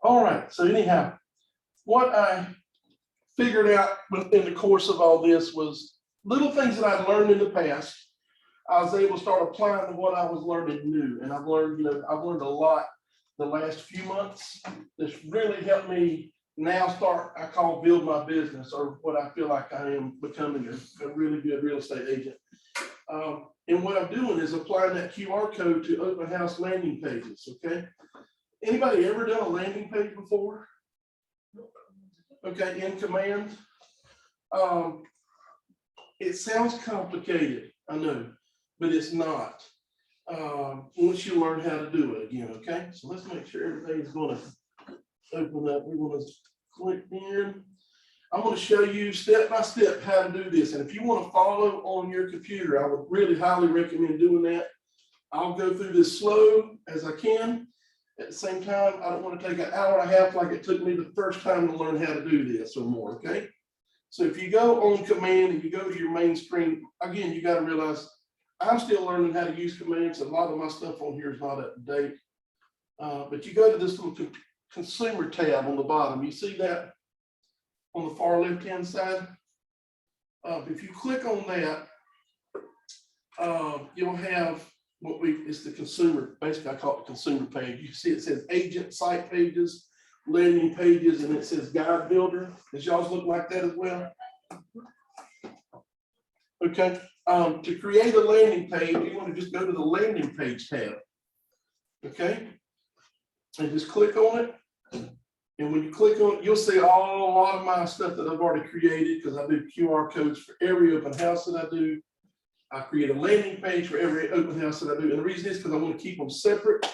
All right, so anyhow, what I figured out in the course of all this was little things that I'd learned in the past. I was able to start applying to what I was learning new. And I've learned, I've learned a lot the last few months. This really helped me now start, I call build my business, or what I feel like I am becoming a really good real estate agent. And what I'm doing is applying that QR code to open house landing pages, okay? Anybody ever done a landing page before? Okay, in Command. It sounds complicated, I know, but it's not. Once you learn how to do it again, okay? So let's make sure everything's gonna open up. We're gonna click in. I'm gonna show you step by step how to do this. And if you wanna follow on your computer, I would really highly recommend doing that. I'll go through this slow as I can. At the same time, I don't want to take an hour and a half like it took me the first time to learn how to do this or more, okay? So if you go on Command and you go to your main screen, again, you got to realize I'm still learning how to use commands. A lot of my stuff on here is not up to date. But you go to this little consumer tab on the bottom. You see that on the far left-hand side? If you click on that, you'll have it's the consumer, basically I call it the consumer page. You see it says agent site pages, landing pages, and it says guide builder. Does y'all's look like that as well? Okay, to create a landing page, you want to just go to the landing page tab. Okay, and just click on it. And when you click on it, you'll see a lot of my stuff that I've already created, because I do QR codes for every open house that I do. I create a landing page for every open house that I do. And the reason is because I want to keep them separate.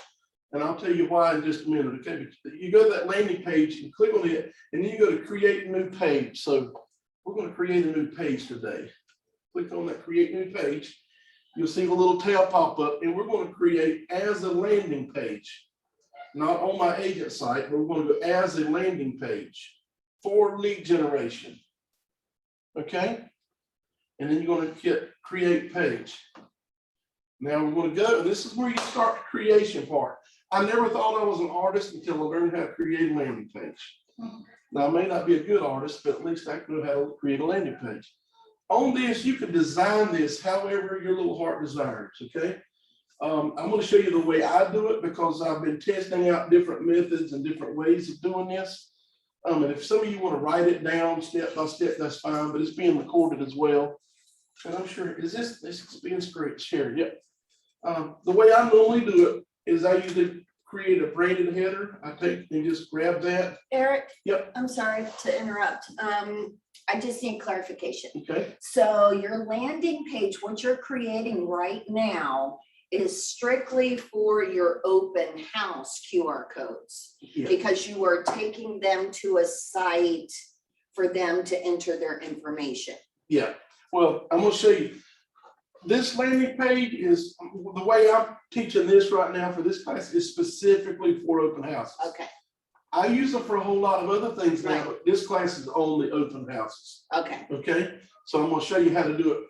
And I'll tell you why in just a minute. Okay, but you go to that landing page and click on it, and then you go to create a new page. So we're going to create a new page today. Click on that create new page. You'll see the little tab pop up, and we're going to create as a landing page. Not on my agent site, but we're going to go as a landing page for lead generation. Okay. And then you're going to hit create page. Now we're going to go, and this is where you start the creation part. I never thought I was an artist until I learned how to create a landing page. Now I may not be a good artist, but at least I know how to create a landing page. On this, you can design this however your little heart desires, okay? I'm going to show you the way I do it, because I've been testing out different methods and different ways of doing this. And if some of you want to write it down step by step, that's fine, but it's being recorded as well. And I'm sure, is this being shared? Yep. The way I normally do it is I usually create a branded header. I take and just grab that. Eric? Yep. I'm sorry to interrupt. I just need clarification. Okay. So your landing page, what you're creating right now, is strictly for your open house QR codes, Yeah. because you are taking them to a site for them to enter their information. Yeah. Well, I'm going to show you. This landing page is, the way I'm teaching this right now for this class is specifically for open houses. Okay. I use it for a whole lot of other things now, Right. but this class is only open houses. Okay. Okay. So I'm going to show you how to do it.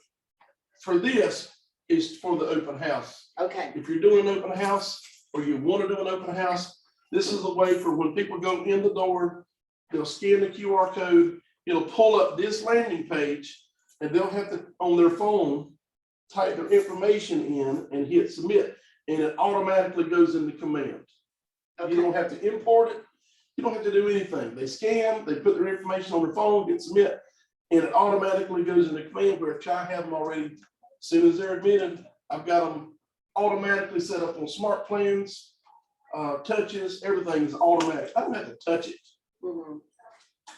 For this is for the open house. Okay. If you're doing an open house, or you want to do an open house, this is a way for when people go in the door, they'll scan the QR code, it'll pull up this landing page, and they'll have to, on their phone, type their information in and hit submit, and it automatically goes into Command. Okay. You don't have to import it. You don't have to do anything. They scan, they put their information on their phone, hit submit, and it automatically goes into Command, where if I have them already, as soon as they're admitted, I've got them automatically set up on smart plans, touches, everything is automatic. I don't have to touch it. Mm-hmm.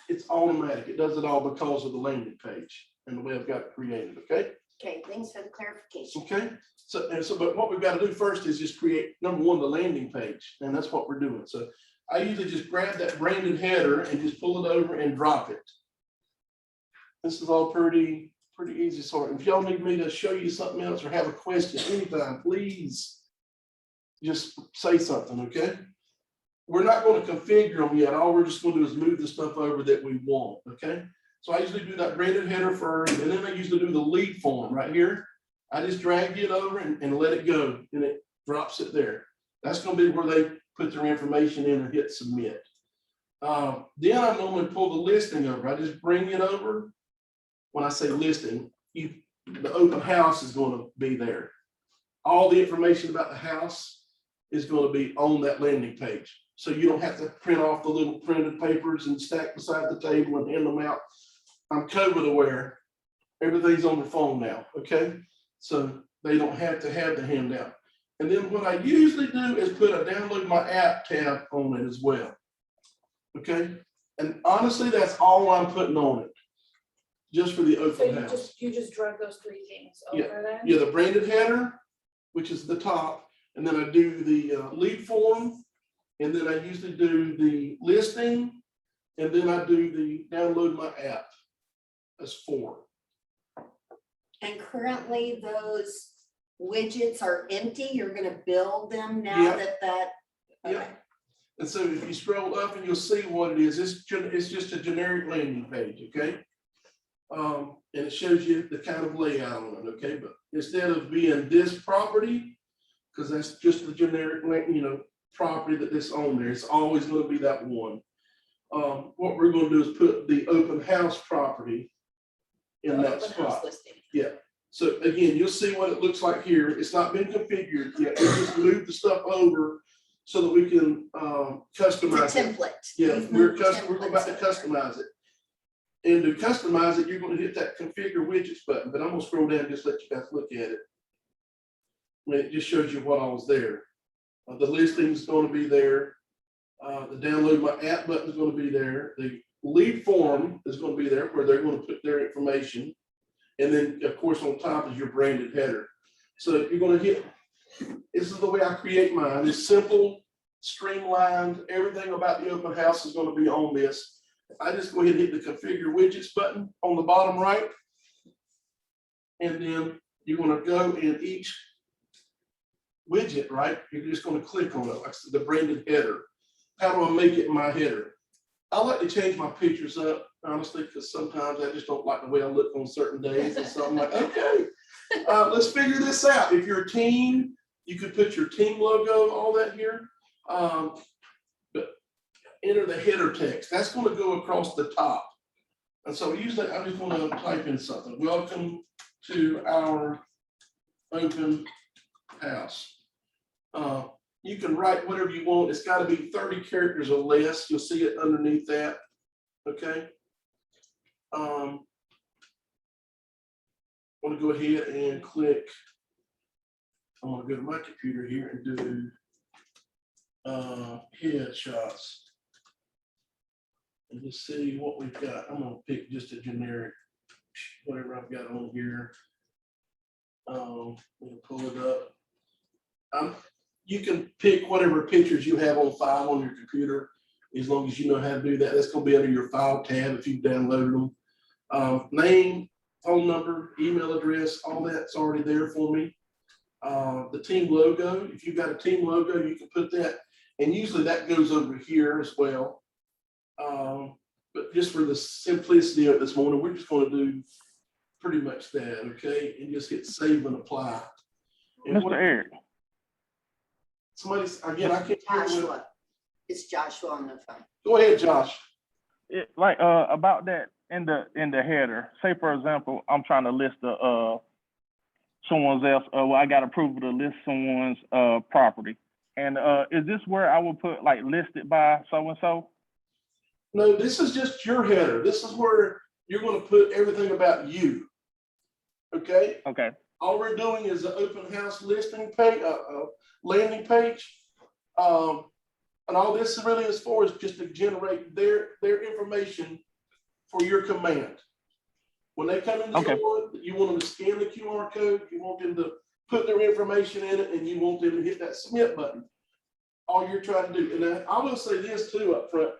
It's automatic. It does it all because of the landing page and the way I've got it created, okay? Okay, thanks for the clarification. Okay, so but what we've got to do first is just create, number one, the landing page, and that's what we're doing. So I usually just grab that branded header and just pull it over and drop it. This is all pretty easy sort. If y'all need me to show you something else or have a question anytime, please just say something, okay? We're not going to configure them yet. All we're just going to do is move the stuff over that we want, okay? So I usually do that branded header first, and then I usually do the lead form right here. I just drag it over and let it go, and it drops it there. That's going to be where they put their information in and hit submit. Then I normally pull the listing over. I just bring it over. When I say listing, the open house is going to be there. All the information about the house is going to be on that landing page. So you don't have to print off the little printed papers and stack beside the table and hand them out. I'm COVID aware. Everything's on the phone now, okay? So they don't have to have the handout. And then what I usually do is put a download my app tab on it as well. Okay? And honestly, that's all I'm putting on it. Just for the So open house. you just drag those three things Yeah. over there? Yeah, the branded header, which is the top, and then I do the lead form, and then I usually do the listing, and then I do the download my app. That's 4. And currently those widgets are empty. You're gonna build them now Yeah. that. Yeah. Okay. And so if you scroll up and you'll see what it is, it's just a generic landing page, okay? And it shows you the kind of layout on it, okay? But instead of being this property, because that's just the generic, property that this on there, it's always going to be that one. What we're going to do is put the open house property in that Open house spot. listing. Yeah. So again, you'll see what it looks like here. It's not been configured yet. We just moved the stuff over so that we can The customize it. template. Yeah, You've we're moved about to templates over. customize it. And to customize it, you're going to hit that configure widgets button, but I'm going to scroll down and just let you guys look at it. And it just shows you what all was there. The listing is going to be there. The download my app button is going to be there. The lead form is going to be there where they're going to put their information. And then, of course, on top is your branded header. So you're going to hit, this is the way I create mine. It's simple, streamlined. Everything about the open house is going to be on this. I just go ahead and hit the configure widgets button on the bottom right. And then you're going to go in each widget, right? You're just going to click on it, like the branded header. How do I make it my header? I like to change my pictures up, honestly, because sometimes I just don't like the way I look on certain days. And so I'm like, okay, let's figure this out. If you're a team, you could put your team logo, all that here. But enter the header text. That's going to go across the top. And so usually I'm just going to type in something. Welcome to our open house. You can write whatever you want. It's got to be 30 characters or less. You'll see it underneath that. Okay. I'm going to go ahead and click. I'm going to go to my computer here and do headshots and just see what we've got. I'm going to pick just a generic, whatever I've got on here. We'll pull it up. You can pick whatever pictures you have on file on your computer, as long as you know how to do that. That's going to be under your file tab if you've downloaded them. Name, phone number, email address, all that's already there for me. The team logo, if you've got a team logo, you can put that, and usually that goes over here as well. But just for the simplicity of this morning, we're just going to do pretty much that, okay? And just hit save and apply. And Mr. Eric, somebody's, again, I can't hear you. Joshua. It's Joshua on the phone. Go ahead, Josh. about that in the header. Say for example, I'm trying to list someone's else. I got approval to list someone's property. And is this where I would put like listed by so and so? No, this is just your header. This is where you're going to put everything about you. Okay. Okay. All we're doing is an open house listing page, landing page. And all this really is for is just to generate their information for your command. When they come in the door, you want them to scan the QR code, you want them to put their information in it, and you want them to hit that submit button. All you're trying to do. And I will say this too up front,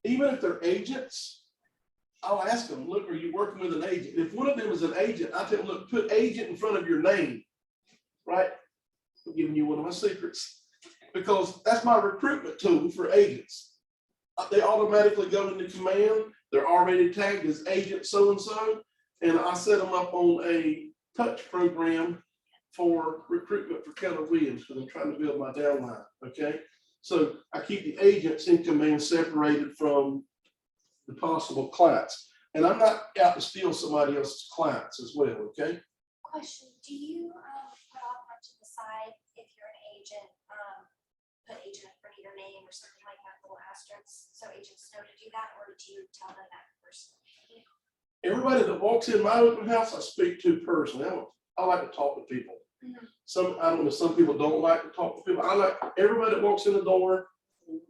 even if they're agents, I'll ask them, look, are you working with an agent? If one of them is an agent, I tell them, look, put agent in front of your name, right? I'm giving you one of my secrets, because that's my recruitment tool for agents. They automatically go into command. They're already tagged as agent so-and-so. And I set them up on a touch program for recruitment for Keller Williams, because I'm trying to build my downline, okay? So I keep the agents in command separated from the possible clients. And I'm not out to steal somebody else's clients as well, okay? Question, do you put off much to the side if you're an agent, put agent in front of your name or something like that, little asterisks, so agents know to do that, or do you tell them that personally? Everybody that walks in my open house, I speak to personally. I like to talk to people. I don't know, some people don't like to talk to people. I like everybody that walks in the door.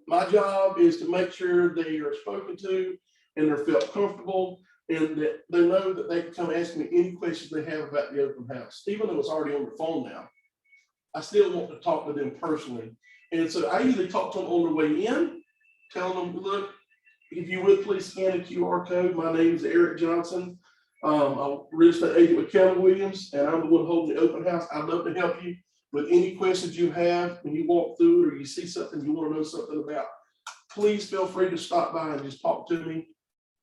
My job is to make sure they are spoken to and they're felt comfortable and that they know that they can come ask me any questions they have about the open house. Even though it's already on the phone now, I still want to talk to them personally. And so I usually talk to them on the way in, telling them, look, if you would please scan a QR code. My name is Eric Johnson. I'm a real estate agent with Keller Williams, and I'm the one holding the open house. I'd love to help you with any questions you have when you walk through it or you see something you want to know something about. Please feel free to stop by and just talk to me.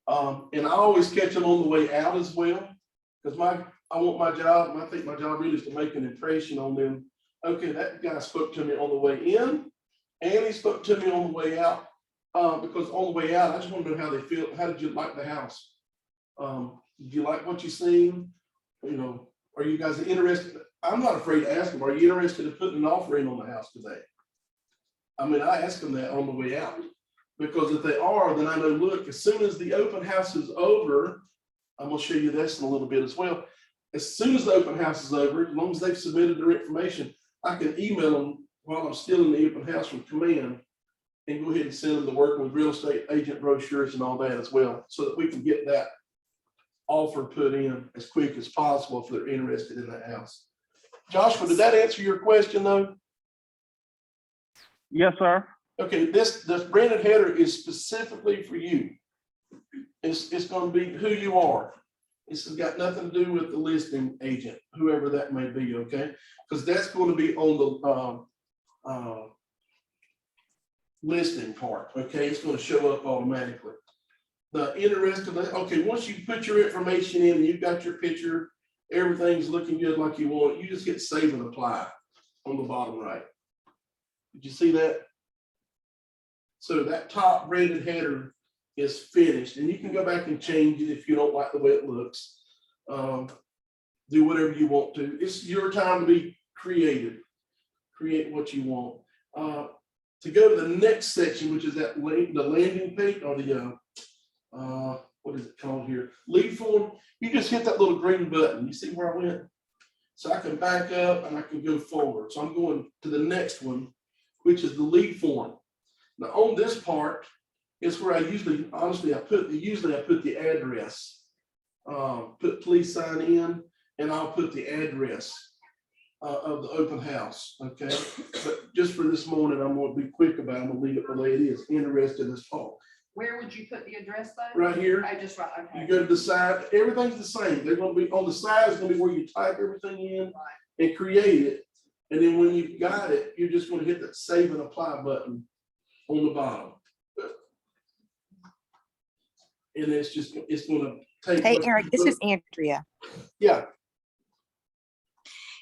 And I always catch them on the way out as well, because I want my job, and I think my job really is to make an impression on them. Okay, that guy spoke to me on the way in, and he spoke to me on the way out. Because on the way out, I just want to know how they feel. How did you like the house? Did you like what you seen? You know, are you guys interested? I'm not afraid to ask them, are you interested in putting an offer in on the house today? I mean, I ask them that on the way out, because if they are, then I know, look, as soon as the open house is over, I'm gonna show you this in a little bit as well. As soon as the open house is over, as long as they've submitted their information, I can email them while I'm still in the open house from command and go ahead and send them to work with real estate agent brochures and all that as well, so that we can get that offer put in as quick as possible if they're interested in that house. Joshua, did that answer your question though? Yes, sir. Okay, this branded header is specifically for you. It's going to be who you are. This has got nothing to do with the listing agent, whoever that may be, okay? Because that's going to be on the listing part, okay? It's going to show up automatically. The interested, okay, once you put your information in and you've got your picture, everything's looking good like you want, you just hit save and apply on the bottom right. Did you see that? So that top branded header is finished, and you can go back and change it if you don't like the way it looks. Do whatever you want to. It's your time to be creative. Create what you want. To go to the next section, which is that the landing page, or the what is it called here? Lead form. You just hit that little green button. You see where I went? So I can back up and I can go forward. So I'm going to the next one, which is the lead form. Now on this part is where I usually, honestly, I put the address. Put please sign in, and I'll put the address of the open house. Okay, but just for this morning, I'm going to be quick about it. I'm going to leave it the way it is. Interested in this talk. Where would you put the address though? Right here. I just, okay. You go to the side, everything's the same. They're going to be on the side is going to be where you type everything in and create it. And then when you've got it, you're just going to hit that save and apply button on the bottom. And it's going to take. Hey, Eric, this is Andrea. Yeah.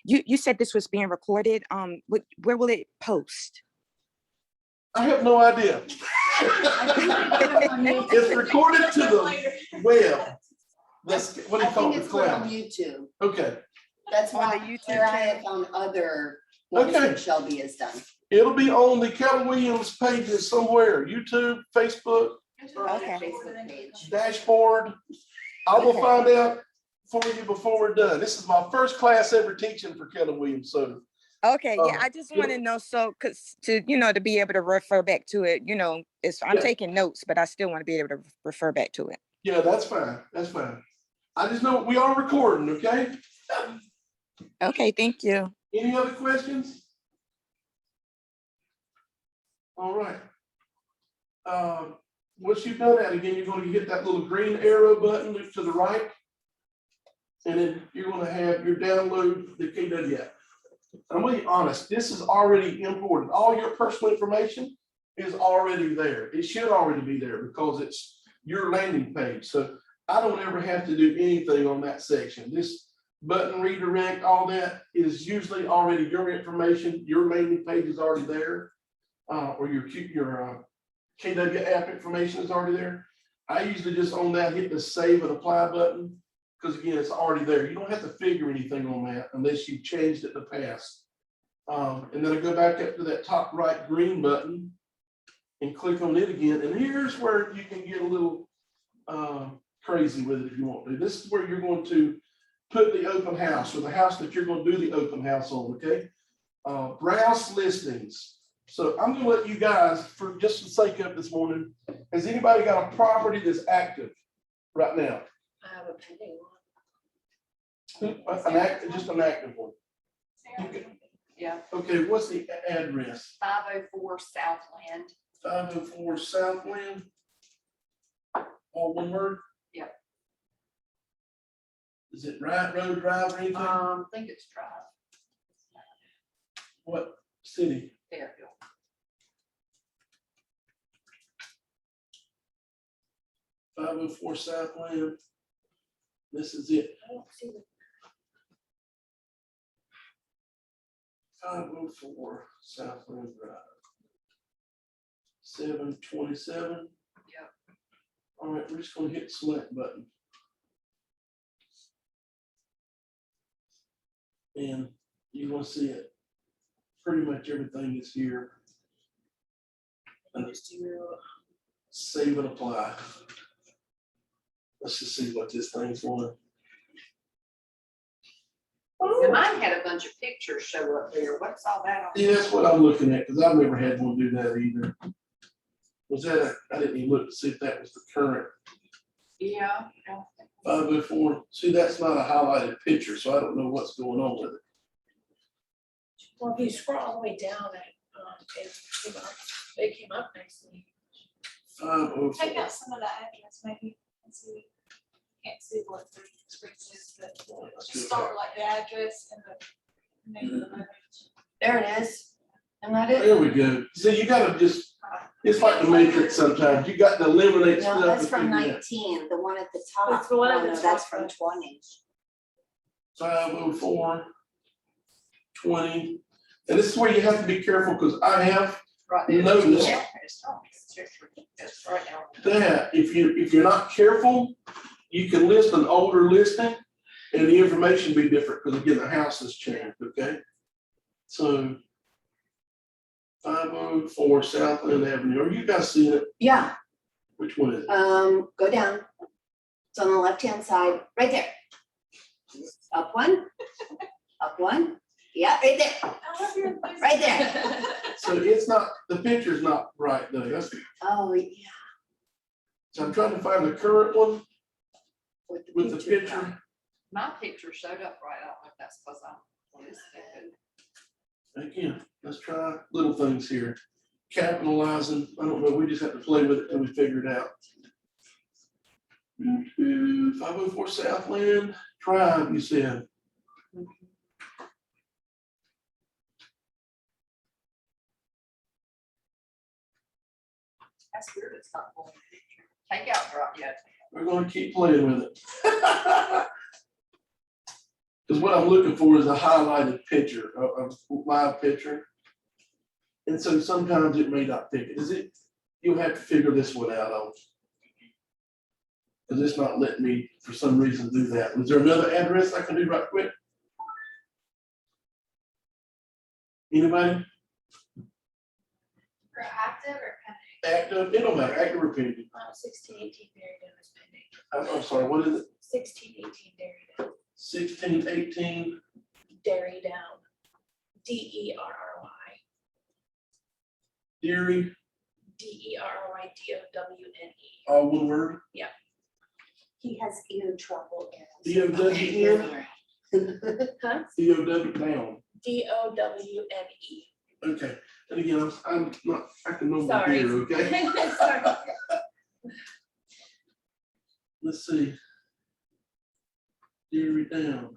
You said this was being recorded. Where will it post? I have no idea. It's recorded to the web. That's what do I you call think it? it's put on Cloud. YouTube. Okay. That's On why the YouTube there I have channel? found other Okay. ones that Shelby has done. It'll be on the Keller Williams pages somewhere. YouTube, Facebook, Or on Okay. the Facebook page. dashboard. I will Okay. find out for you before we're done. This is my first class ever teaching for Keller Williams. So Okay, yeah, Oh, I just want to know, so, to be able to refer back to it, I'm Yeah. taking notes, but I still want to be able to refer back to it. yeah, that's fine. That's fine. I just know we are recording, okay? Okay, thank you. Any other questions? All right. Once you've done that, again, you're going to hit that little green arrow button to the right. And then you're going to have your download the KW app. I'm going to be honest, this is already imported. All your personal information is already there. It should already be there because it's your landing page. So I don't ever have to do anything on that section. This button redirect, all that is usually already your information. Your landing page is already there. or your KW app information is already there. I usually just on that hit the save and apply button, because again, it's already there. You don't have to figure anything on that unless you've changed it in the past. And then I go back up to that top right green button and click on it again. And here's where you can get a little crazy with it if you want to. This is where you're going to put the open house, or the house that you're going to do the open house on, okay? Browse listings. So I'm gonna let you guys, for just the sake of this morning, has anybody got a property that's active right now? I have a pending one. Just an active one. Okay. Yeah, Okay, what's the address? 504 Southland. 504 Southland. All one word? Yep. Is it right road drive or anything? I think it's Drive. What city? Fayetteville. 504 Southland. This is it. I don't see the 504 Southland Drive. 727. Yep. All right, we're just gonna hit select button. And you want to see it. Pretty much everything is here. And just do save and apply. Let's just see what this thing's on. And mine had a bunch of pictures show up there. What's all that on? Yeah, that's what I'm looking at, because I've never had one do that either. Was that I didn't even look to see if that was the current Yeah. 504. See, that's not a highlighted picture, so I don't know what's going on with it. well, if you scroll all the way down and they came up nicely. 504. Check out some of the address, maybe, and see. Can't see what the screen is, but just start like the address and the name of the village. There it is. Isn't that it? There we go. See, you gotta just, it's like the matrix sometimes. You got to eliminate stuff. No, that's and from figure it out. 19, the one at the top. That's the one at No, the no, that's top, from 20. 504, 20. And this is where you have to be careful, because I have Right there. noticed Yeah, it's on. It's right now. that if you're not careful, you can list an older listing and the information be different, because again, the house has changed, okay? So 504 Southland Avenue. Are you guys seeing it? Yeah, Which one is it? go down. It's on the left-hand side, right there. Up one, up one. Yeah, right there, I love your right there. So it's not, the picture's not right though. That's, Oh, yeah. so I'm trying to find the current one with the picture. picture. My picture showed up right. I don't know if that's because I'm listening. Again, let's try little things here. Capitalizing, I don't know, we just have to play with it till we figure it out. 504 Southland Drive, you said. That's weird. It's not going. Take out drop yet. We're gonna keep playing with it. Because what I'm looking for is a highlighted picture, a live picture. And so sometimes it may not pick it. Is it, you'll have to figure this one out on. Because it's not letting me, for some reason, do that. Is there another address I can do right quick? Anybody? For active or pending? Active, it don't matter, active or pending. 1618 Darien is pending. I'm sorry, what is it? 1618 Darien. 1618, Dairy Down. DERRY. Deary, DERRY DOWNE. all one word. He has ear trouble. D-O-W-N, Huh? D-O-W down. DOWNE. Okay, and again, I'm not, I can no more Sorry. hear, okay? Sorry. Let's see. Deary down.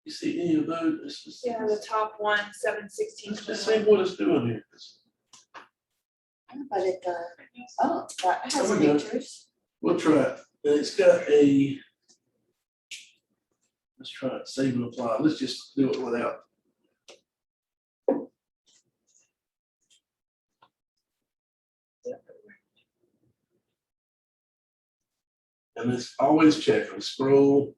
You see any of those? Yeah, the top one, 716. Let's just see what it's doing here. But it, oh, that has There we go. pictures. We'll try it. And it's got a, let's try it, save and apply. Let's just do it without And it's always checking, scroll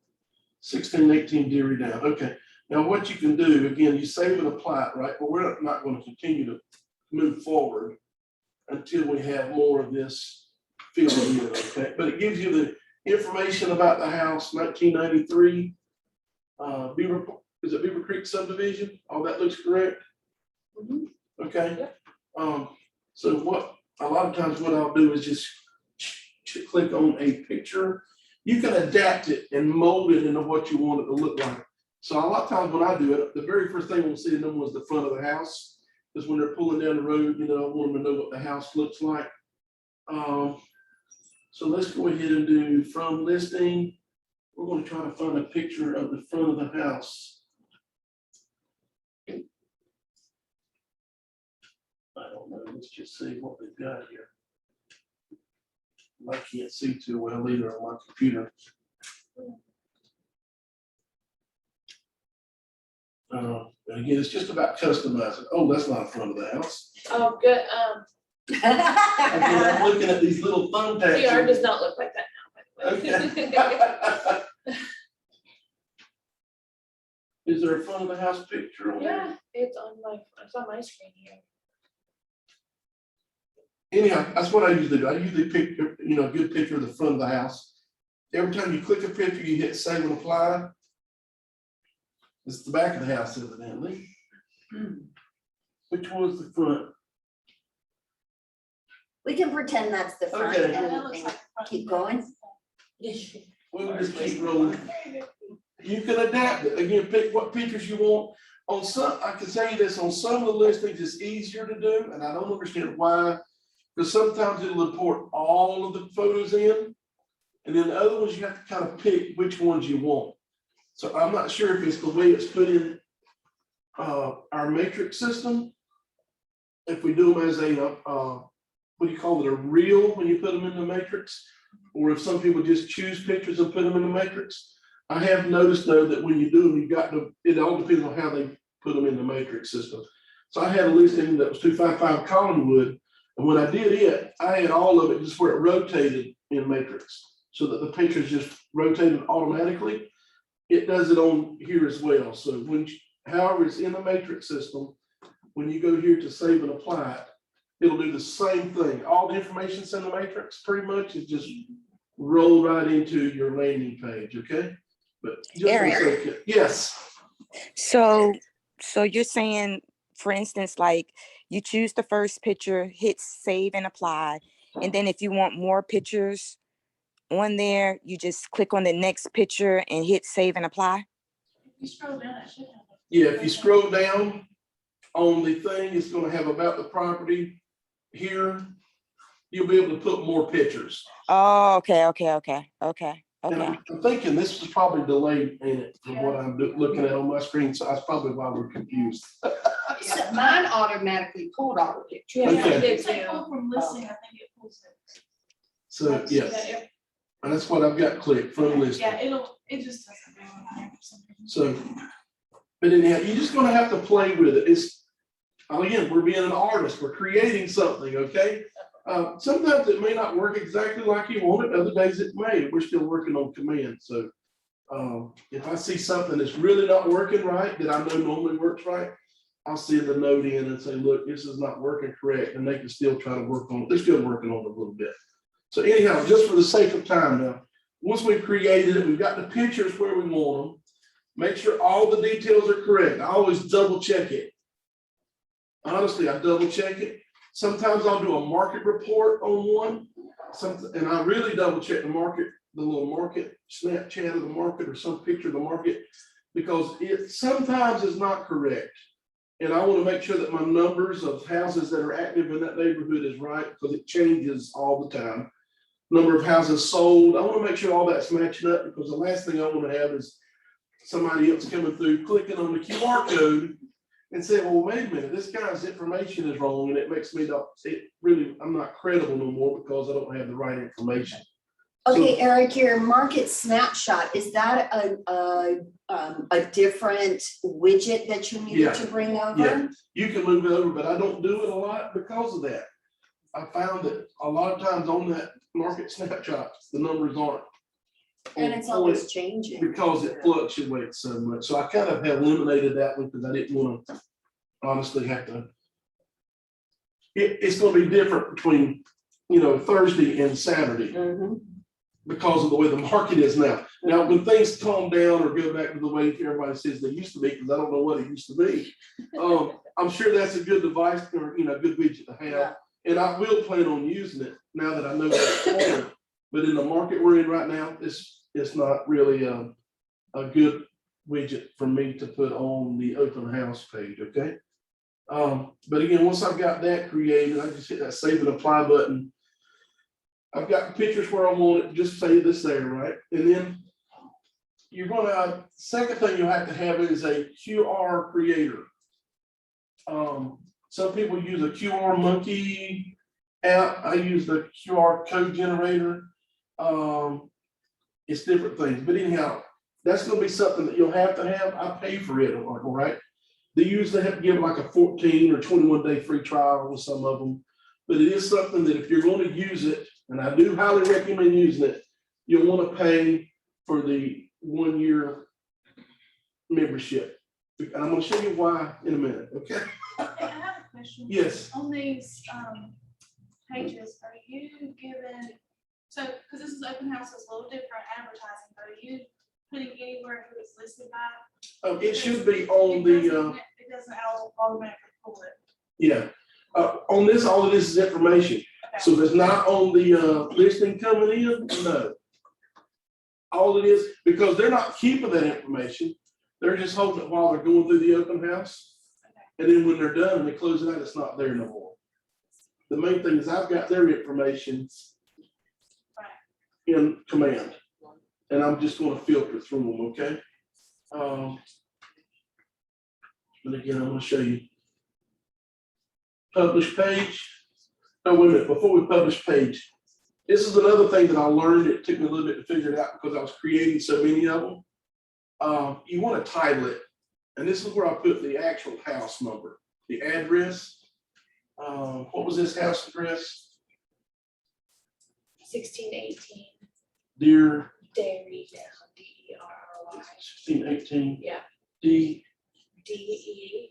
16, 18 Deary down. Okay, now what you can do, again, you save and apply it, right? But we're not going to continue to move forward until we have more of this filled in, okay? But it gives you the information about the house, 1993. Is it Beaver Creek subdivision? All that looks correct? Okay. So what, a lot of times what I'll do is just click on a picture. You can adapt it and mold it into what you want it to look like. So a lot of times when I do it, the very first thing we'll see in them was the front of the house. Because when they're pulling down the road, you know, I want them to know what the house looks like. So let's go ahead and do from listing. We're going to try to find a picture of the front of the house. I don't know, let's just see what we've got here. I can't see too well either on my computer. And again, it's just about customizing. Oh, that's not the front of the house. Oh, good, Again, I'm looking at these little thumbtacks. PR does not look like that now, by the way. Okay. Is there a front of the house picture on there? Yeah, it's on my screen here. Anyhow, that's what I usually do. I usually pick, you know, a good picture of the front of the house. Every time you click a picture, you hit save and apply. It's the back of the house evidently. Which was the front? We can pretend that's the front Okay. and keep going. We'll just keep rolling. You can adapt it. Again, pick what pictures you want. On some, I can tell you this, on some of the listings, it's easier to do, and I don't understand why. Because sometimes it'll import all of the photos in, and then the other ones you have to kind of pick which ones you want. So I'm not sure if it's the way it's put in our matrix system. If we do them as a, what do you call it, a reel when you put them in the matrix? Or if some people just choose pictures and put them in the matrix. I have noticed though that when you do them, you've got to, it all depends on how they put them in the matrix system. So I had a listing that was 255 Collinwood. And when I did it, I had all of it just where it rotated in matrix so that the pictures just rotated automatically. It does it on here as well. So when, however, it's in the matrix system, when you go here to save and apply it, it'll do the same thing. All the information's in the matrix pretty much. It just roll right into your landing page, okay? But just for the Eric. sake of- yes. So you're saying, for instance, like you choose the first picture, hit save and apply, and then if you want more pictures on there, you just click on the next picture and hit save and apply? You scroll down, I should have. Yeah, if you scroll down on the thing, it's gonna have about the property here. You'll be able to put more pictures. Oh, okay. And I'm thinking this is probably delayed in it from what I'm looking at on my screen, so that's probably why we're confused. Yeah, mine automatically pulled all the pictures. Yeah, Okay. I did It's like too. pull from listing, I think it pulls it. So, yes, and that's what I've got clicked from listing. Yeah, it just doesn't go on there for some reason. So, but anyhow, you're just gonna have to play with it. It's, again, we're being an artist, we're creating something, okay? Sometimes it may not work exactly like you want it, other days it may. We're still working on command, so if I see something that's really not working right, that I know normally works right, I'll send a note in and say, look, this is not working correct, and they can still try to work on it. They're still working on it a little bit. So anyhow, just for the sake of time now, once we've created it, we've got the pictures where we want them. Make sure all the details are correct. I always double check it. Honestly, I double check it. Sometimes I'll do a market report on one, and I really double check the market, the little market Snapchat of the market or some picture of the market, because it sometimes is not correct. And I want to make sure that my numbers of houses that are active in that neighborhood is right, because it changes all the time. Number of houses sold, I want to make sure all that's matching up, because the last thing I want to have is somebody else coming through, clicking on the QR code and saying, well, wait a minute, this guy's information is wrong, and it makes me not, I'm not credible no more because I don't have the right information. Okay, So- Eric, your market snapshot, is that a different widget that you Yeah. needed to bring over? Yeah. You can move it over, but I don't do it a lot because of that. I found that a lot of times on that market snapshot, the numbers aren't And it's on always it changing. because it fluctuates so much. So I kind of have eliminated that one because I didn't want to honestly have to. It's going to be different between, Thursday and Saturday Mhm. because of the way the market is now. Now, when things calm down or go back to the way everybody says they used to be, because I don't know what it used to be, I'm sure that's a good device or, good widget to have. Yeah. And I will plan on using it now that I know what's for. But in the market we're in right now, it's not really a good widget for me to put on the open house page, okay? But again, once I've got that created, I just hit that save and apply button. I've got the pictures where I want it, just say this there, right? And then second thing you'll have to have is a QR creator. Some people use a QR monkey app. I use the QR code generator. It's different things, but anyhow, that's gonna be something that you'll have to have. I pay for it, all right? They usually have to give like a 14 or 21 day free trial with some of them. But it is something that if you're going to use it, and I do highly recommend using it, you'll want to pay for the 1 year membership. And I'm going to show you why in a minute, okay? I have a question. Yes. On these pages, are you given, so, because this is open house, it's a little different advertising, are you putting anywhere who it's listed by? It should be on the, It doesn't automatically pull it. yeah. On this, all of this is information. So if it's not on the listing coming in, no. All it is, because they're not keeping that information, they're just holding it while they're going through the open house. And then when they're done and they close it out, it's not there no more. The main thing is I've got their information in command. And I'm just going to filter through them, okay? And again, I'm going to show you. Publish page. Oh, wait a minute, before we publish page, this is another thing that I learned. It took me a little bit to figure it out because I was creating so many of them. You want to title it. And this is where I put the actual house number, the address. What was this house address? 1618 Dear Dairy down, DERRY. 1618. Yeah. D. DERRY.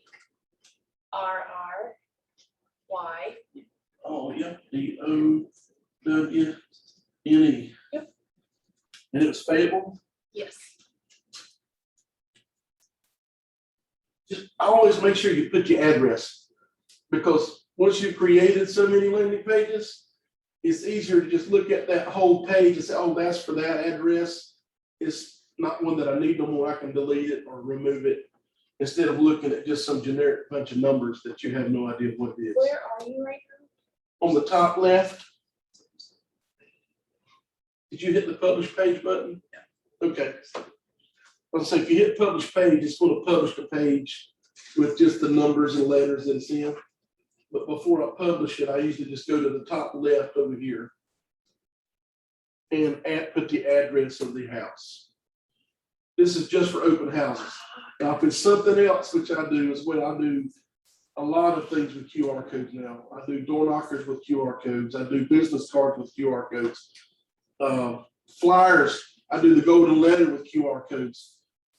Oh, yeah, DOWNE. Yep. And it was Fayetteville. Yes. Just I always make sure you put your address, because once you've created so many landing pages, it's easier to just look at that whole page and say, oh, that's for that address. It's not one that I need no more. I can delete it or remove it instead of looking at just some generic bunch of numbers that you have no idea what it is. Where are you right now? On the top left. Did you hit the publish page button? Yeah. Okay. I'll say if you hit publish page, it's going to publish the page with just the numbers and letters that it's in. But before I publish it, I usually just go to the top left over here and put the address of the house. This is just for open houses. Now, if it's something else, which I do as well, I do a lot of things with QR codes now. I do door knockers with QR codes. I do business cards with QR codes. Flyers, I do the golden letter with QR codes.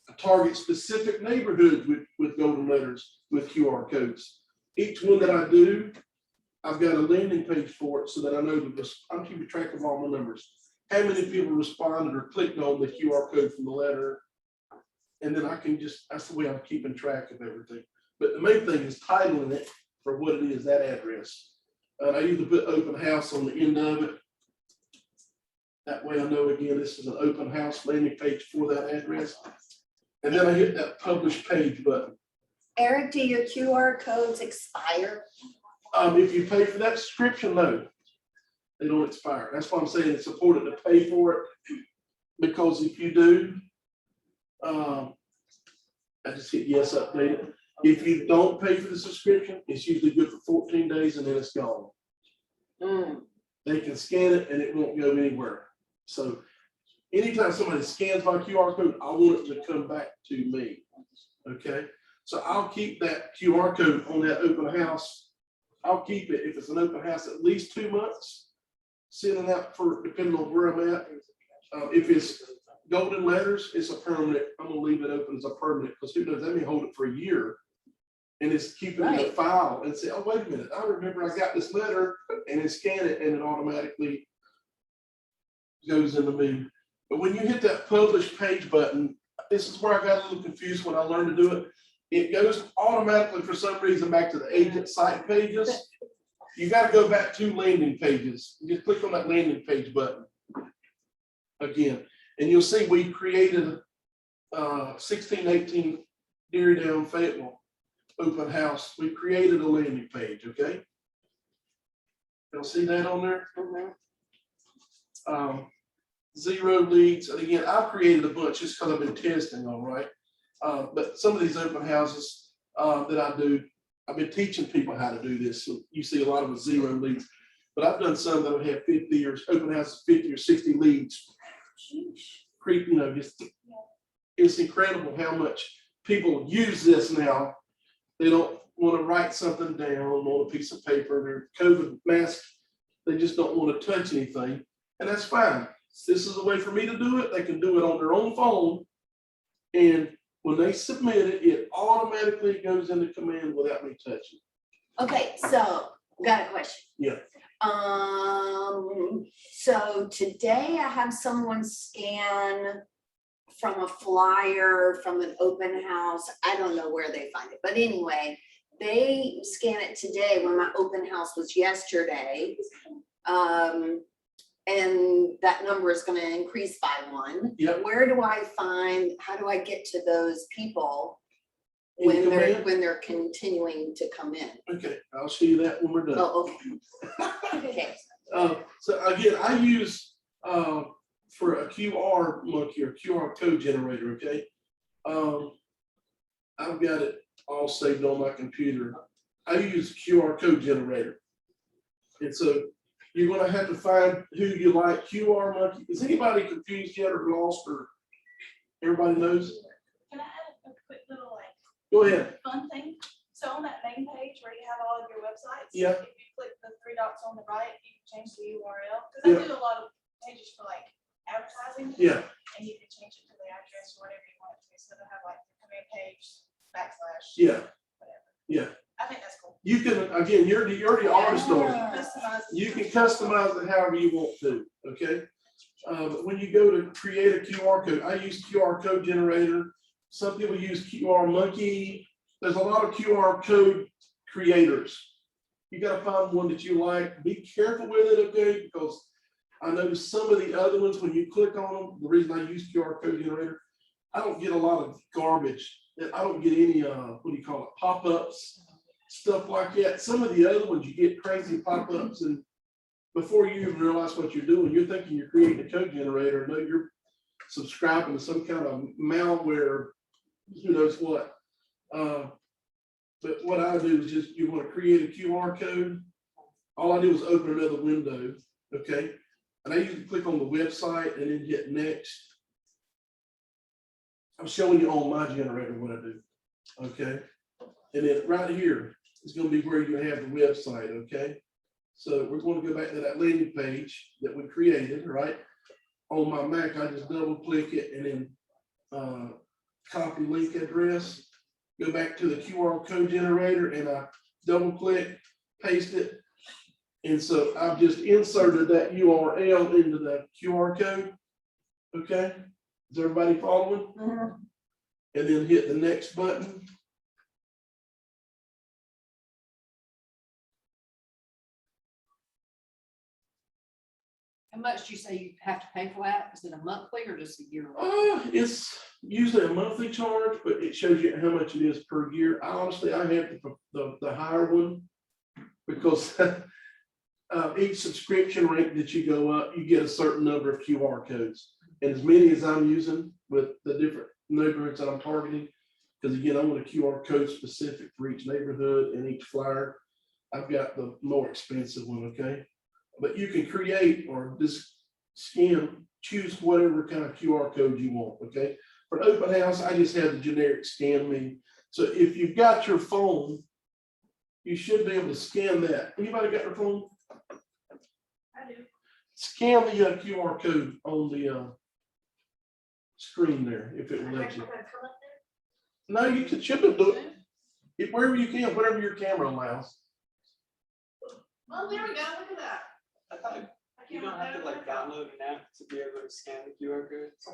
I target specific neighborhoods with golden letters with QR codes. Each one that I do, I've got a landing page for it so that I know I'm keeping track of all my numbers. How many people responded or clicked on the QR code from the letter. And then I can that's the way I'm keeping track of everything. But the main thing is titling it for what it is, that address. And I usually put open house on the end of it. That way I know, again, this is an open house landing page for that address. And then I hit that publish page button. Eric, do your QR codes expire? If you pay for that subscription, no, they don't expire. That's why I'm saying it's important to pay for it. Because if you do, I just hit yes, update it. If you don't pay for the subscription, it's usually good for 14 days and then it's gone. They can scan it and it won't go anywhere. So anytime somebody scans my QR code, I want it to come back to me. Okay. So I'll keep that QR code on that open house. I'll keep it, if it's an open house, at least 2 months, sending out for, depending on where I'm at. If it's golden letters, it's a permanent, I'm gonna leave it open as a permanent, because who knows, let me hold it for a year. And it's keeping the Right. file and say, oh, wait a minute, I remember I got this letter, and then scan it and it automatically goes into me. But when you hit that publish page button, this is where I got a little confused when I learned to do it. It goes automatically for some reason back to the agent site pages. You gotta go back to landing pages. Just click on that landing page button again, and you'll see we created 1618 Deer Down Fayetteville open house. We created a landing page, okay? You'll see that on there? Zero leads, and again, I've created a bunch just because I've been testing, all right? But some of these open houses that I do, I've been teaching people how to do this. So you see a lot of zero leads, but I've done some that have had 50 or open houses, 50 or 60 leads. Creep, you know, just it's incredible how much people use this now. They don't want to write something down on a piece of paper, their COVID mask. They just don't want to touch anything, and that's fine. This is a way for me to do it. They can do it on their own phone, and when they submit it, it automatically goes into command without me touching. Okay, so got a question. Yeah. So today I have someone scan from a flyer from an open house. I don't know where they find it, but anyway, they scan it today when my open house was yesterday. And that number is gonna increase by 1. Yep. Where do I find, how do I get to those people In when command? when they're continuing to come in? Okay, I'll show you that when we're done. Oh, okay. Okay. So again, I use for a QR monkey or QR code generator, okay? I've got it all saved on my computer. I use QR code generator. And so you're gonna have to find who you like. QR monkey. Is anybody confused yet or lost, or everybody knows? Can I add a quick little like Go ahead. fun thing? So on that main page where you have all of your websites. Yeah. If you click the 3 dots on the right, you can change the URL, because I do a lot of pages for like advertising. Yeah. And you can change it to the address or whatever you want it to, so they'll have like the command page /. Yeah. Whatever. Yeah. I think that's cool. You can, again, you're the artist on it. Customize it. You can customize it however you want to, okay? But when you go to create a QR code, I use QR code generator. Some people use QR monkey. There's a lot of QR code creators. You gotta find one that you like. Be careful with it, okay? Because I noticed some of the other ones, when you click on them, the reason I use QR code generator, I don't get a lot of garbage. I don't get any, what do you call it, pop-ups, stuff like that. Some of the other ones, you get crazy pop-ups, and before you even realize what you're doing, you're thinking you're creating a code generator. No, you're subscribing to some kind of malware, who knows what. But what I do is just, you want to create a QR code. All I do is open another window, okay? And I usually click on the website and then hit next. I'm showing you on my generator what I do, okay? And then right here is going to be where you have the website, okay? So we're going to go back to that landing page that we created, right? On my Mac, I just double click it and then copy link address, go back to the QR code generator, and I double click, paste it. And so I've just inserted that URL into the QR code, okay? Is everybody following? Mhm. And then hit the next button. How much do you say you have to pay for that? Is it a monthly or just a yearly? It's usually a monthly charge, but it shows you how much it is per year. Honestly, I have the higher one because each subscription rate that you go up, you get a certain number of QR codes. And as many as I'm using with the different neighborhoods that I'm targeting, because again, I want a QR code specific for each neighborhood and each flyer. I've got the more expensive one, okay? But you can create or just scan, choose whatever kind of QR code you want, okay? For an open house, I just have the generic scan me. So if you've got your phone, you should be able to scan that. Anybody got their phone? I do. Scan the QR code on the screen there, if it will let you. Am I gonna come up there? No, you could, should have do it wherever you can, whatever your camera allows. Oh, there we go, look at that. I thought I you can't don't have to remember. like download an app to be able to scan the QR codes.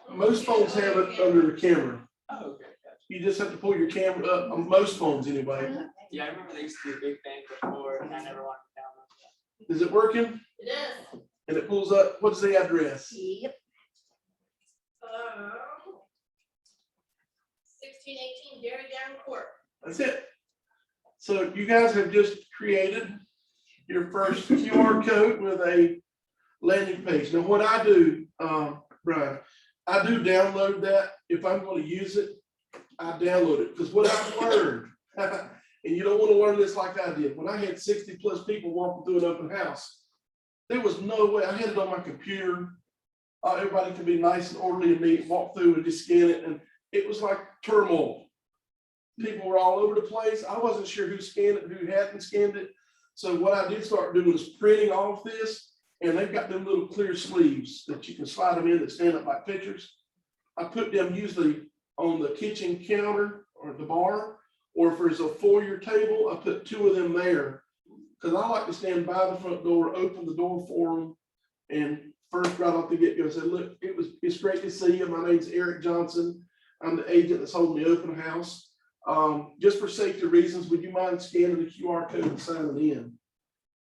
Most phones have it under the camera. Oh, okay, gotcha. You just have to pull your camera up, on most phones anyway. Yeah, I remember they used to do a big thing before and I never wanted to download that. Is it working? It is. And it pulls up, what's the address? Yep. 1618 Dairy Down Court. That's it. So you guys have just created your first QR code with a landing page. Now, what I do, Brian, I do download that. If I'm going to use it, I download it, because what I've learned, and you don't want to learn this like I did, when I had 60+ people walking through an open house, there was no way. I had it on my computer. Everybody could be nice and orderly and neat, walk through and just scan it, and it was like turmoil. People were all over the place. I wasn't sure who scanned it, who hadn't scanned it. So what I did start doing was printing off this, and they've got them little clear sleeves that you can slide them in that stand up like pictures. I put them usually on the kitchen counter or the bar, or if there's a foyer table, I put 2 of them there. Because I like to stand by the front door, open the door for them, and first right off the get-go, say, look, it's great to see you. My name's Eric Johnson. I'm the agent that's holding the open house. Just for safety reasons, would you mind scanning the QR code and signing in?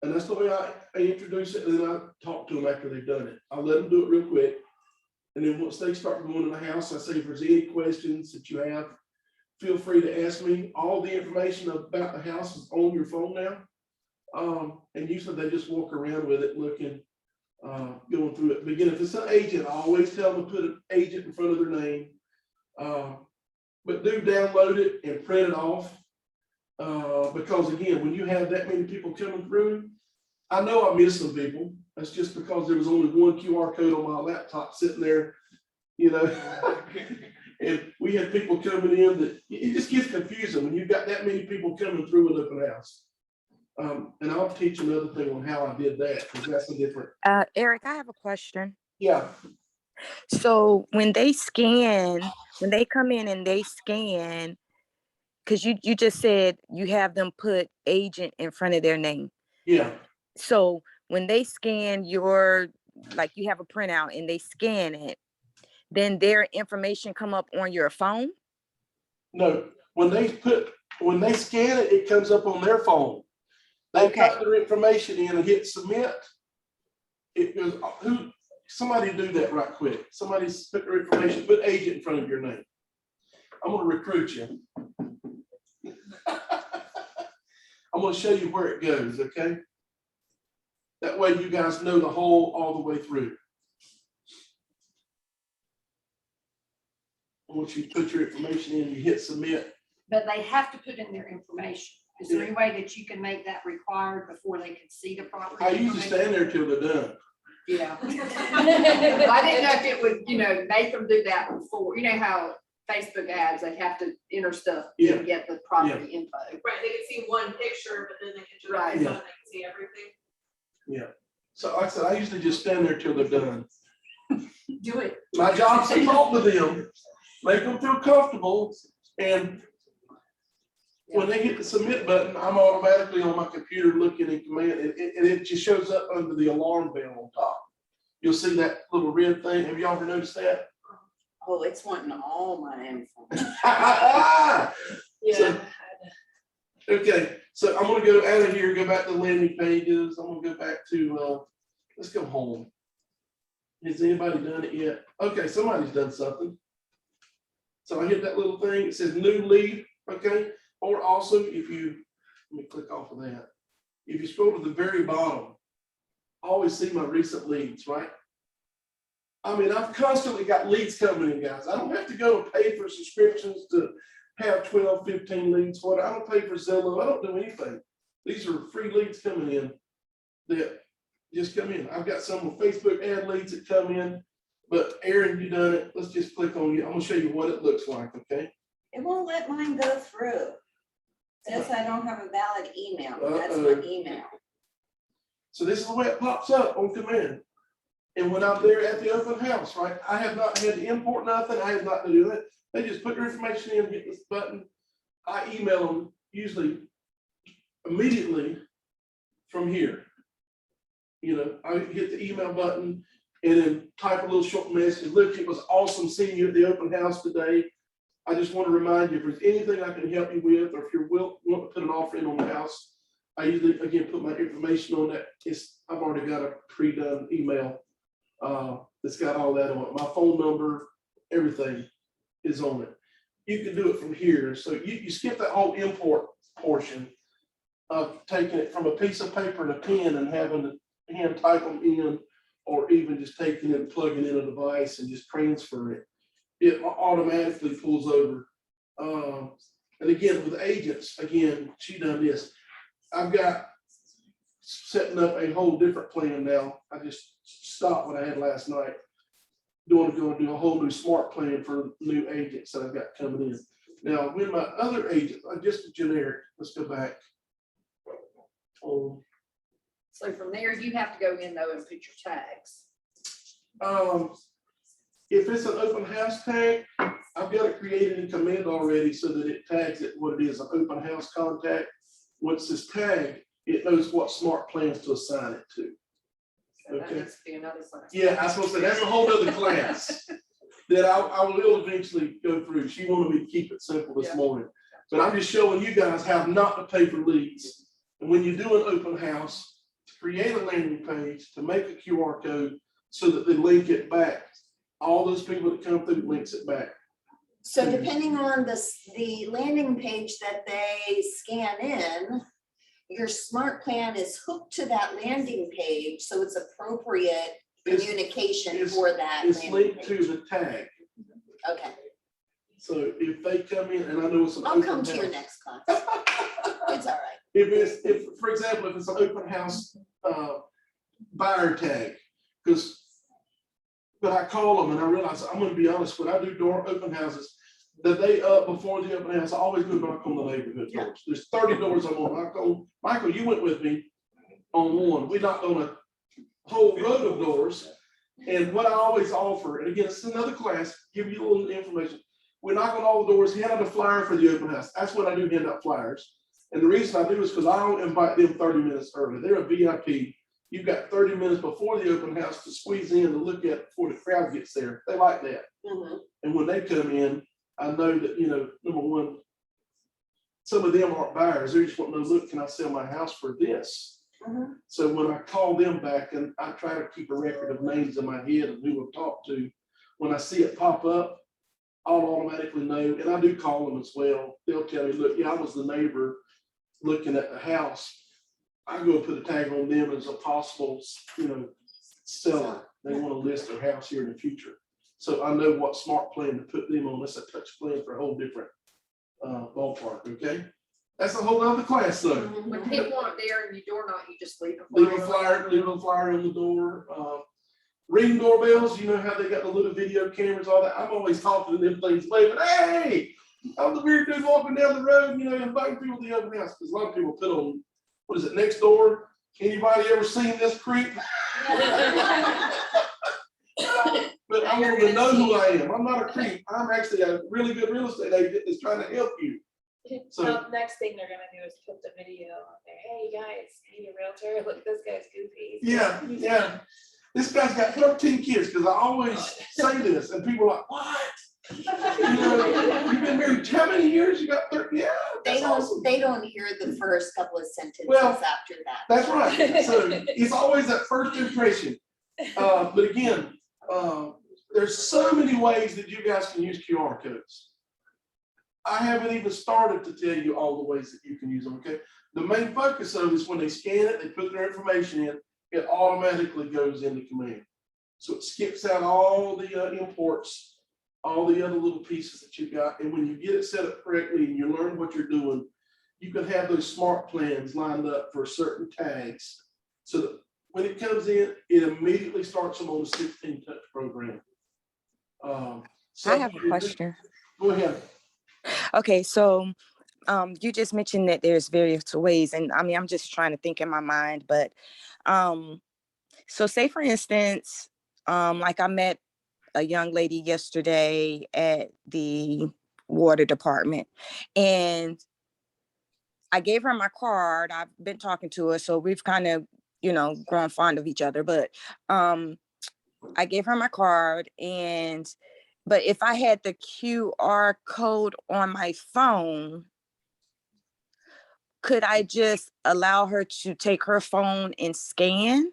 And that's the way I introduce it, and then I talk to them after they've done it. I'll let them do it real quick. And then once they start going in the house, I say, if there's any questions that you have, feel free to ask me. All the information about the house is on your phone now. And usually they just walk around with it looking, going through it. But again, if it's an agent, I always tell them to put an agent in front of their name. But do download it and print it off. Because again, when you have that many people coming through, I know I missed some people. That's just because there was only one QR code on my laptop sitting there, you know. And we had people coming in that it just gets confusing when you've got that many people coming through an open house. And I'll teach another thing on how I did that, because that's a different. Eric, I have a question. Yeah. So when they come in and they scan, because you just said you have them put agent in front of their name. Yeah. So when they scan like you have a printout and they scan it, then their information come up on your phone? No, when they scan it, it comes up on their phone. They type their information in and hit submit. It goes, somebody do that right quick. Somebody put their information, put agent in front of your name. I'm gonna recruit you. I'm gonna show you where it goes, okay? That way you guys know the whole, all the way through. Once you put your information in, you hit submit. But they have to put in their information. Is there any way that you can make that required before they can see the property? I usually stand there till they're done. Yeah. I didn't know if it would, make them do that before, you know how Facebook ads, they have to enter stuff Yeah. to get the property info. Right, they can see one picture, but then they can just, Right. they can see everything. Yeah. So like I said, I usually just stand there till they're done. Do it. My job is to talk to them, make them feel comfortable, and when they hit the submit button, I'm automatically on my computer looking at command, and it just shows up under the alarm bell on top. You'll see that little red thing. Have you ever noticed that? Oh, it's wanting all my info. So, okay, so I'm gonna go out of here, go back to landing pages. I'm gonna go back to, let's go home. Has anybody done it yet? Okay, somebody's done something. So I hit that little thing, it says new lead, okay? Or also if you, let me click off of that. If you scroll to the very bottom, I always see my recent leads, right? I mean, I've constantly got leads coming in, guys. I don't have to go and pay for subscriptions to have 12, 15 leads for it. I don't pay for Zillow. I don't do anything. These are free leads coming in that just come in. I've got some Facebook ad leads that come in, but Aaron, you done it. Let's just click on you. I'm gonna show you what it looks like, okay? It won't let mine go through. Says I don't have a valid email. That's my email. So this is the way it pops up on command. And when I'm there at the open house, right, I have not had to import nothing, I have not to do that. They just put their information in, hit this button. I email them usually immediately from here. You know, I hit the email button and then type a little short message. Look, it was awesome seeing you at the open house today. I just want to remind you, if there's anything I can help you with, or if you're want to put an offer in on the house, I usually, again, put my information on that. I've already got a pre-done email that's got all that on it. My phone number, everything is on it. You can do it from here. So you skip that whole import portion of taking it from a piece of paper and a pen and having to hand type them in, or even just taking it and plugging in a device and just transfer it. It automatically pulls over. And again, with agents, again, she done this. I've got setting up a whole different plan now. I just stopped what I had last night. Going to do a whole new smart plan for new agents that I've got coming in. Now, with my other agents, just a generic, let's go back. So from there, you have to go in though and put your tags. If it's an open house tag, I've got it created in Command already so that it tags it what it is, an open house contact. Once it's tagged, it knows what smart plans to assign it to. So that Okay. needs to be another class. Yeah, I was supposed to say, that's a whole other class that I will eventually go through. She wanted me to keep it simple this Yeah. morning. But I'm just showing you guys how not to pay for leads. And when you do an open house, to create a landing page, to make a QR code so that they link it back. All those people that come through links it back. So depending on the landing page that they scan in, your smart plan is hooked to that landing page, so it's appropriate It's- communication it's- for that It's landing linked to page. the tag. Okay, So if they come in, and I know it's an I'll open come to your house. next class. It's all right. If, for example, if it's an open house buyer tag, but I call them and I realize, I'm gonna be honest, when I do open houses, the day up before the open house, I always go knock on the neighborhood doors. There's 30 doors I'm gonna knock on. Michael, you went with me on one. We knocked on a whole road of doors. And what I always offer, and again, it's another class, give you a little information. We knock on all the doors, hand out a flyer for the open house. That's what I do, hand out flyers. And the reason I do is because I'll invite them 30 minutes early. They're a VIP. You've got 30 minutes before the open house to squeeze in and look at it before the crowd gets there. They like that. Mhm. And when they come in, I know that, number one, some of them aren't buyers. They just want to know, look, can I sell my house for this? Mhm. So when I call them back, and I try to keep a record of names in my head and who I've talked to, when I see it pop up, I'll automatically know, and I do call them as well. They'll tell me, look, yeah, I was the neighbor looking at the house. I go put a tag on them as a possible, seller. They want to list their house here in the future. So I know what smart plan to put them on. That's a touch plan for a whole different ballpark, okay? That's a whole other class though. When people aren't there and you door knock, you just leave a Leave a flyer on the door. Ring doorbells, you know how they got the little video cameras, all that. I'm always talking to them things, waving, hey, I'm the weird dude walking down the road, inviting people to the open house. Because a lot of people put on, what is it, next door? Anybody ever seen this creep? But I want to know who I am. I'm not a creep. I'm actually a really good real estate agent that's trying to help you. So- So next thing they're gonna do is put the video on there. Hey, you guys, need a realtor? Look, this guy's goofy. Yeah. This guy's got 13 kids, because I always say this, and people are like, what? You've been married how many years? You got 30? Yeah, that's awesome. They don't hear the first couple of sentences Well, after that. That's right. So it's always that first impression. But again, there's so many ways that you guys can use QR codes. I haven't even started to tell you all the ways that you can use them, okay? The main focus of it is when they scan it, they put their information in, it automatically goes into Command. So it skips out all the imports, all the other little pieces that you've got. And when you get it set up correctly and you learn what you're doing, you can have those smart plans lined up for certain tags. So that when it comes in, it immediately starts them on the 16-touch program. I have a question. Go ahead. Okay, so you just mentioned that there's various ways, and I'm just trying to think in my mind, but so say for instance, Like I met a young lady yesterday at the water department, and I gave her my card. I've been talking to her, so we've kind of, grown fond of each other. But I gave her my card, but if I had the QR code on my phone, could I just allow her to take her phone and scan?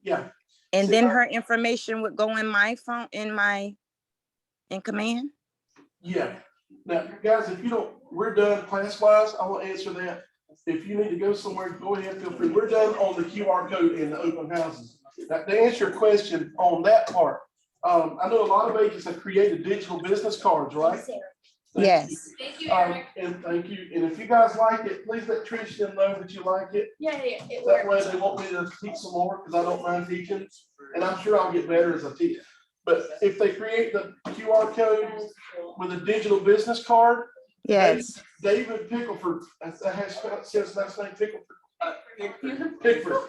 Yeah. And See, then her information would go in my phone, in command? Yeah. Now, guys, if you don't, we're done class wise. I will answer that. If you need to go somewhere, go ahead, feel free. We're done on the QR code in the open houses. Now, to answer your question on that part, I know a lot of agents have created digital business cards, right? Yes. Thank you, Eric. And thank you. And if you guys like it, please let Trish know that you like it. Yeah, it That way works. they want me to teach some more, because I don't mind teaching. And I'm sure I'll get better as I teach. But if they create the QR code with a digital business card, Yes. David Pickleford, that has says last name Pickford. That's paper.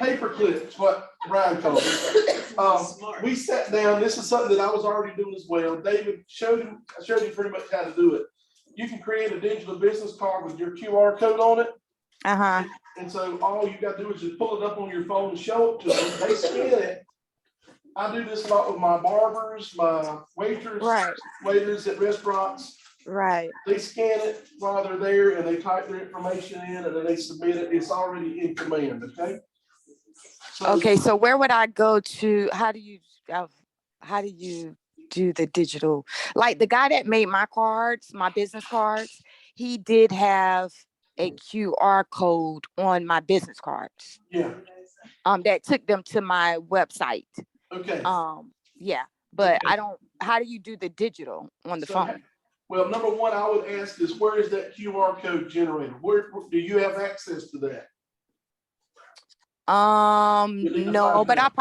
Paperclip is what Brian called it. We sat down. This is something that I was already doing as well. David showed him pretty much how to do it. You can create a digital business card with your QR code on it. Uh-huh. And so all you got to do is just pull it up on your phone and show it to them. They scan it. I do this a lot with my barbers, my waiters, Right. waiters at restaurants. Right. They scan it while they're there and they type their information in and then they submit it. It's already in command, okay? So, Okay, so where would I go to, how do you do the digital? Like the guy that made my cards, my business cards, he did have a QR code on my business cards. yeah, That took them to my website. okay. Yeah, but Okay. I don't, how do you do the digital on the So, phone? well, number one, I would ask is where is that QR code generated? Where do you have access to that? You need to No, find but out.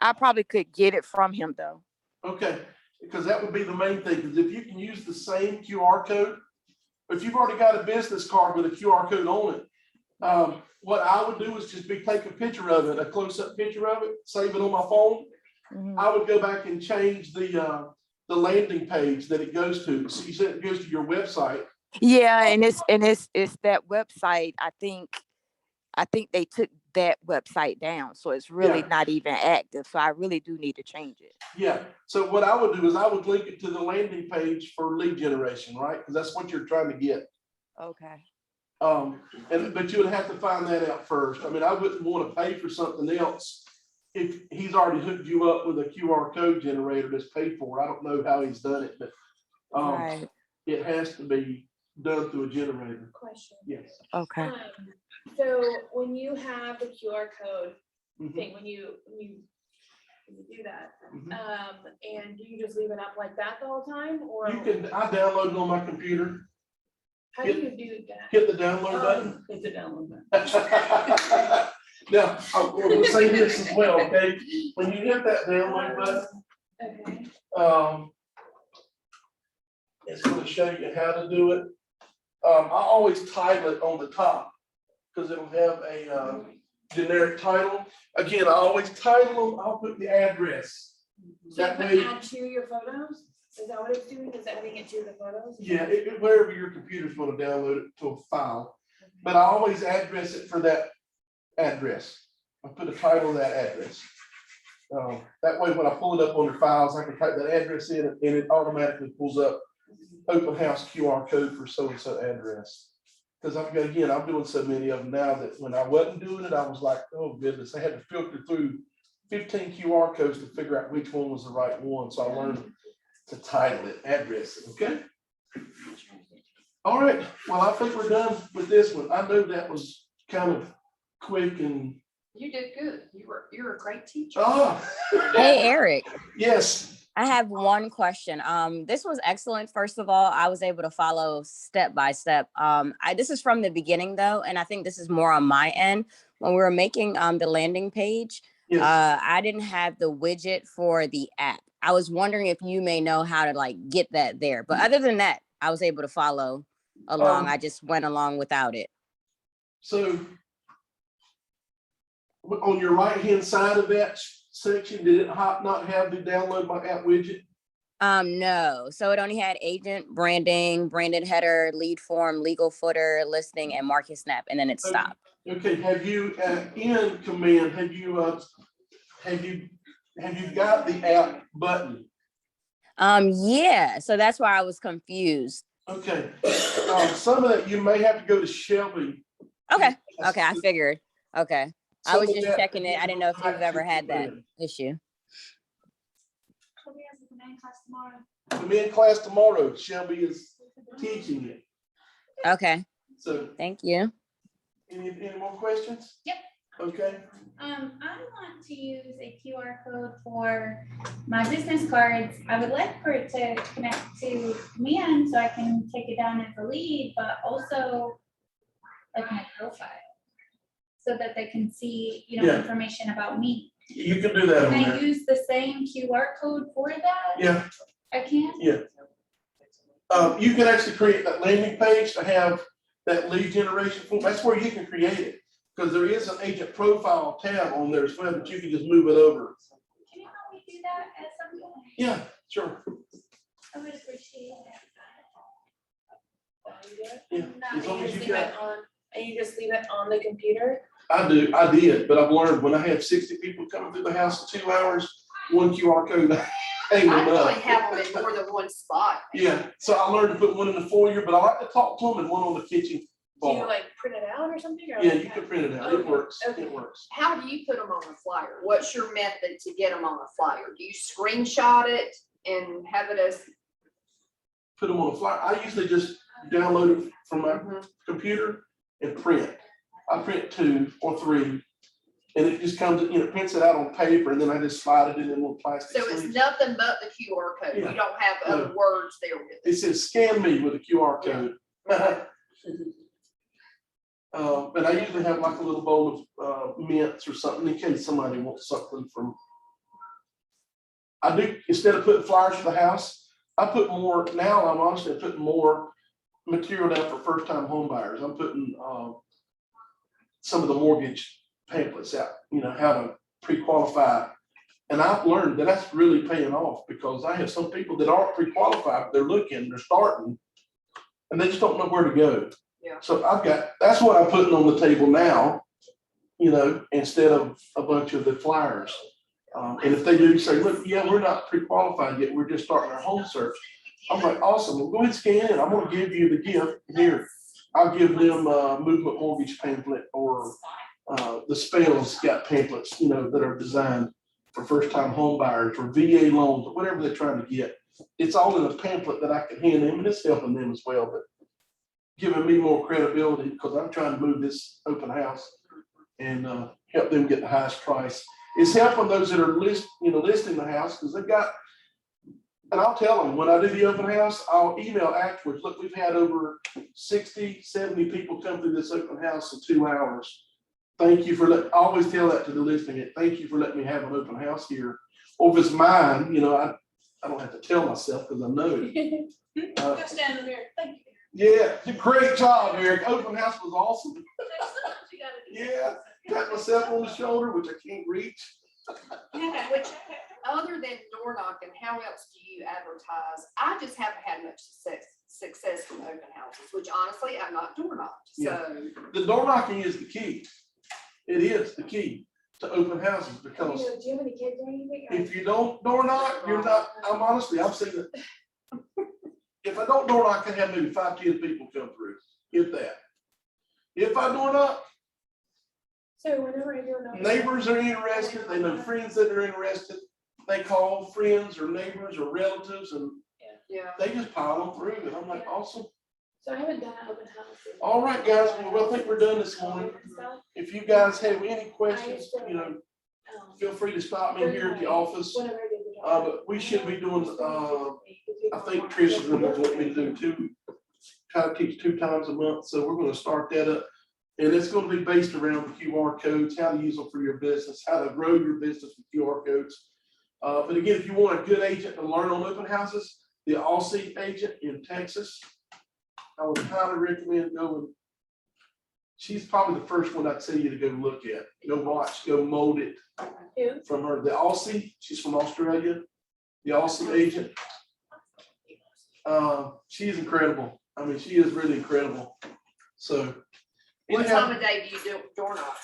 I probably could get it from him though. Okay, because that would be the main thing, because if you can use the same QR code, if you've already got a business card with a QR code on it, what I would do is just take a picture of it, a close-up picture of it, save it on my phone. Mhm. I would go back and change the landing page that it goes to. So you said it goes to your website. Yeah, and it's that website. I think they took that website down, so it's really Yeah. not even active. So I really do need to change it. Yeah, so what I would do is I would link it to the landing page for lead generation, right? Because that's what you're trying to get. Okay. But you would have to find that out first. I mean, I wouldn't want to pay for something else if he's already hooked you up with a QR code generator that's paid for. I don't know how he's done it, but Right. it has to be done through a generator. Question. Yes. Okay. So when you have the QR code Mhm. thing, when you do that, Mhm. and do you just leave it up like that the whole time, or I download it on my computer, how do you do that? hit the download button. Hit the download button. Now, I'm going to say this as well, okay? When you hit that download button, Okay. it's going to show you how to do it. I always title it on the top because it'll have a generic title. Again, I always title them, I'll put the address. So That you way- can add to your photos? Is that what it's doing? Is that adding it to the photos? Yeah, wherever your computer's going to download it to a file. But I always address it for that address. I put a title of that address. That way, when I pull it up on the files, I can type that address in and it automatically pulls up open house QR code for so-and-so address. Because I'm doing so many of them now that when I wasn't doing it, I was like, oh goodness, I had to filter through 15 QR codes to figure out which one was the right one. So I learned to title it, address it, okay? All right, well, I think we're done with this one. I know that was kind of quick and, You did good. You're a great teacher. Hey, Eric, yes, I have one question. This was excellent. First of all, I was able to follow step by step. This is from the beginning though, and I think this is more on my end. When we were making the landing page, yes. I didn't have the widget for the app. I was wondering if you may know how to like get that there. But other than that, I was able to follow along. I just went along without it. So on your right-hand side of that section, did it not have the download my app widget? No. So it only had agent, branding, branded header, lead form, legal footer, listing, and market snap, and then it stopped. Okay, have you, in command, have you got the app button? Yeah, so that's why I was confused. Okay, some of that, you may have to go to Shelby. Okay, I figured. Okay. I Some was of just that checking it. I didn't know if you've ever had that Command. issue. Chloe has a command class tomorrow. Command class tomorrow, Shelby is teaching it. Okay, So, thank you. any more questions? Yep. Okay, I want to use a QR code for my business cards. I would like for it to connect to Command so I can take it down as a lead, but also like my profile. So that they can see, Yeah. information about me. you can do that on Can I there. use the same QR code for that? Yeah, I can? yeah. You can actually create that landing page to have that lead generation form. That's where you can create it. Because there is an agent profile tab on there as well, but you can just move it over. Can you help me do that at some point? Yeah, sure. I would appreciate Yeah, that. as long as you Leave got. it on, and you just leave it on the computer? I did, but I've learned when I have 60 people coming through the house in 2 hours, one QR code ain't I enough. really have them in more than one spot. Yeah, so I learned to put one in the foyer, but I like to talk to them and one on the kitchen Do you bar. like print it out or something? Or Yeah, like you how- can print it out. It Okay, works. okay. It works. How do you put them on the flyer? What's your method to get them on the flyer? Do you screenshot it and have it as? Put them on a flyer. I usually just download it from my computer and print. I print 2 or 3. And it just comes, prints it out on paper and then I just slide it in little plastic So it's sleeves. nothing but the QR code. You Yeah. don't have other words there with It it. says scan me with a QR code. And I usually have like a little bowl of mints or something in case somebody wants something from. I do, instead of putting flyers for the house, I put more, now I'm honestly putting more material down for first time home buyers. I'm putting some of the mortgage pamphlets out, how to pre-qualify. And I've learned that that's really paying off because I have some people that aren't pre-qualified, they're looking, they're starting, and they just don't know where to go. Yeah. So that's what I'm putting on the table now, instead of a bunch of the flyers. And if they do say, look, yeah, we're not pre-qualified yet, we're just starting our home search. I'm like, awesome, well, go ahead and scan it. I'm gonna give you the gift here. I'll give them a movement mortgage pamphlet or the Spells got pamphlets, that are designed for first time home buyers or VA loans or whatever they're trying to get. It's all in a pamphlet that I can hand them and it's helping them as well, but giving me more credibility because I'm trying to move this open house and help them get the highest price. It's helping those that are listing the house because they've got, and I'll tell them when I do the open house, I'll email afterwards. Look, we've had over 60, 70 people come through this open house in 2 hours. Thank you for I always tell that to the listing it. Thank you for letting me have an open house here. Or if it's mine, I don't have to tell myself because I know it. Go stand in the mirror. Thank you. Yeah, great job, Eric. Open house was awesome. There's so much you gotta do. Yeah, pat myself on the shoulder, which I can't reach. Which, other than door knocking, how else do you advertise? I just haven't had much success from open houses, which honestly, I'm not door knocked, so. The door knocking is the key. It is the key to open houses because Do you have any kids or anything? if you don't door knock, you're not, I've seen it. If I don't door knock, I have maybe 5, 10 people come through, if that. If I door knock, So whenever you're doing. neighbors are interested, they know friends that are interested. They call friends or neighbors or relatives and Yeah. they just pile them through and I'm like, awesome. So I haven't done an open house. All right, guys, well, I think we're done this morning. If you guys have any questions, feel free to stop me here at the office. Whenever I do the But we should be doing, I think Trish is gonna want me to do try to teach 2 times a month, so we're gonna start that up. And it's gonna be based around the QR codes, how to use them for your business, how to grow your business with QR codes. But again, if you want a good agent to learn on open houses, the Aussie agent in Texas, I would highly recommend going She's probably the first one I'd tell you to go look at, go watch, go mold it Who? from her. The Aussie, she's from Australia, the Aussie agent. She's incredible. I mean, she is really incredible. So. What anyhow, time of day do you do door knock?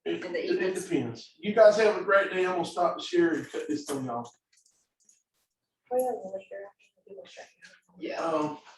It in the it evenings? depends. You guys have a great day. I'm gonna stop the share and cut this thing off. Oh, yeah, later. Yeah.